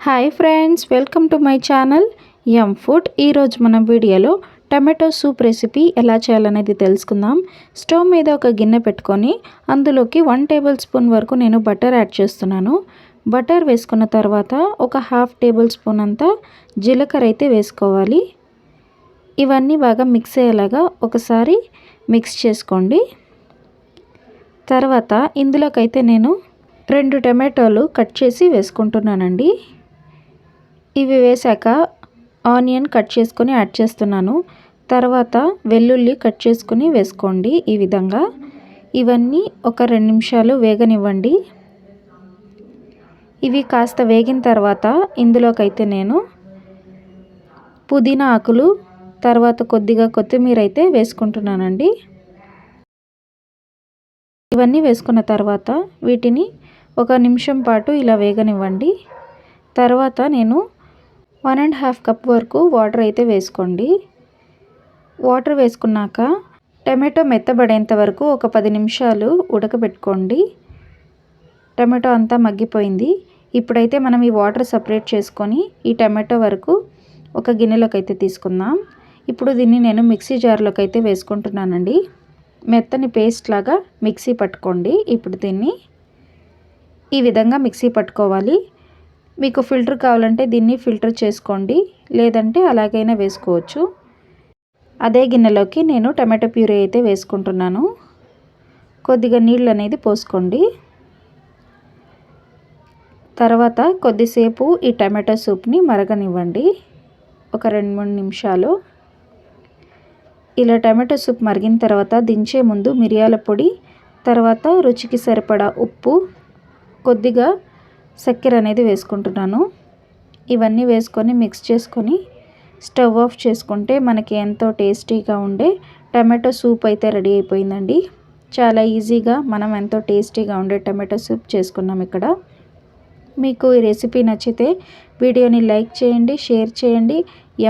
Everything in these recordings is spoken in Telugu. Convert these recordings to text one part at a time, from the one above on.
Hi friends, welcome to my channel M food. ఈరోజు మనం వీడియోలో టమాటో సూప్ రెసిపీ ఎలా చేయాలనేది తెలుసుకుందాం. స్టవ్ మీద ఒక గిన్నె పెట్టుకొని అందులోకి 1 టేబుల్ స్పూన్ వరకు నేను బటర్ యాడ్ చేస్తున్నాను. బటర్ వేసుకున్న తర్వాత ఒక 1/2 టేబుల్ స్పూన్ అంతా జీలకర్ర అయితే వేసుకోవాలి. ఇవన్నీ బాగా మిక్స్ అయ్యేలాగా ఒకసారి మిక్స్ చేసుకోండి. తర్వాత ఇందులోకైతే నేను 2 టమాటోలు కట్ చేసి వేసుకుంటున్నానండి. ఇవి వేసాక ఆనియన్ కట్ చేసుకొని యాడ్ చేస్తున్నాను. తర్వాత వెల్లుల్లి కట్ చేసుకొని వేసుకోండి. ఈ విధంగా ఇవన్నీ ఒక 2 నిమిషాలు వేగనివ్వండి. ఇవి కాస్త వేగిన తర్వాత ఇందులోకైతే నేను పుదీనా ఆకులు, తర్వాత కొద్దిగా కొత్తిమీర అయితే వేసుకుంటున్నానండి. ఇవన్నీ వేసుకున్న తర్వాత వీటిని 1 నిమిషం పాటు ఇలా వేగనివ్వండి. తర్వాత నేను 1.5 కప్ వరకు వాటర్ అయితే వేసుకోండి. వాటర్ వేసుకున్నాక టమాటో మెత్తబడేంత వరకు ఒక 10 నిమిషాలు ఉడకబెట్టుకోండి. టమాటో అంతా మగ్గిపోయింది. ఇప్పుడైతే మనం ఈ వాటర్ సపరేట్ చేసుకొని ఈ టమాటో వరకు ఒక గిన్నెలోకి అయితే తీసుకుందాం. ఇప్పుడు దీన్ని నేను మిక్సీ జార్లోకి అయితే వేసుకుంటున్నానండి. మెత్తని పేస్ట్ లాగా మిక్సీ పట్టుకోండి. ఇప్పుడు దీన్ని ఈ విధంగా మిక్సీ పట్టుకోవాలి. మీకు ఫిల్టర్ కావాలంటే దీన్ని ఫిల్టర్ చేసుకోండి, లేదంటే అలాగైనా వేసుకోవచ్చు. అదే గిన్నెలోకి నేను టమాటో ప్యూరీ అయితే వేసుకుంటున్నాను. కొద్దిగా నీళ్ళు అనేది పోసుకోండి. తర్వాత కొద్దిసేపు ఈ టమాటో సూప్ని మరగనివ్వండి. ఒక 2-3 నిమిషాలు. ఇలా టమాటో సూప్ మరిగిన తర్వాత దించే ముందు మిరియాల పొడి, తర్వాత రుచికి సరిపడా ఉప్పు, కొద్దిగా చక్కెర అనేది వేసుకుంటున్నాను. ఇవన్నీ వేసుకొని మిక్స్ చేసుకొని స్టవ్ ఆఫ్ చేసుకుంటే మనకి ఎంతో టేస్టీగా ఉండే టమాటో సూప్ అయితే రెడీ అయిపోయిందండి. చాలా ఈజీగా మనం ఎంతో టేస్టీగా ఉండే టమాటో సూప్ చేసుకున్నాం ఇక్కడ. మీకు ఈ రెసిపీ నచ్చితే వీడియోని లైక్ చేయండి, షేర్ చేయండి.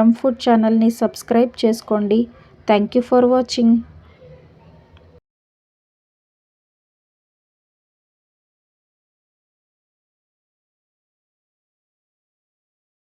ఎం ఫుడ్ ఛానల్ని సబ్స్క్రైబ్ చేసుకోండి. Thank you for watching.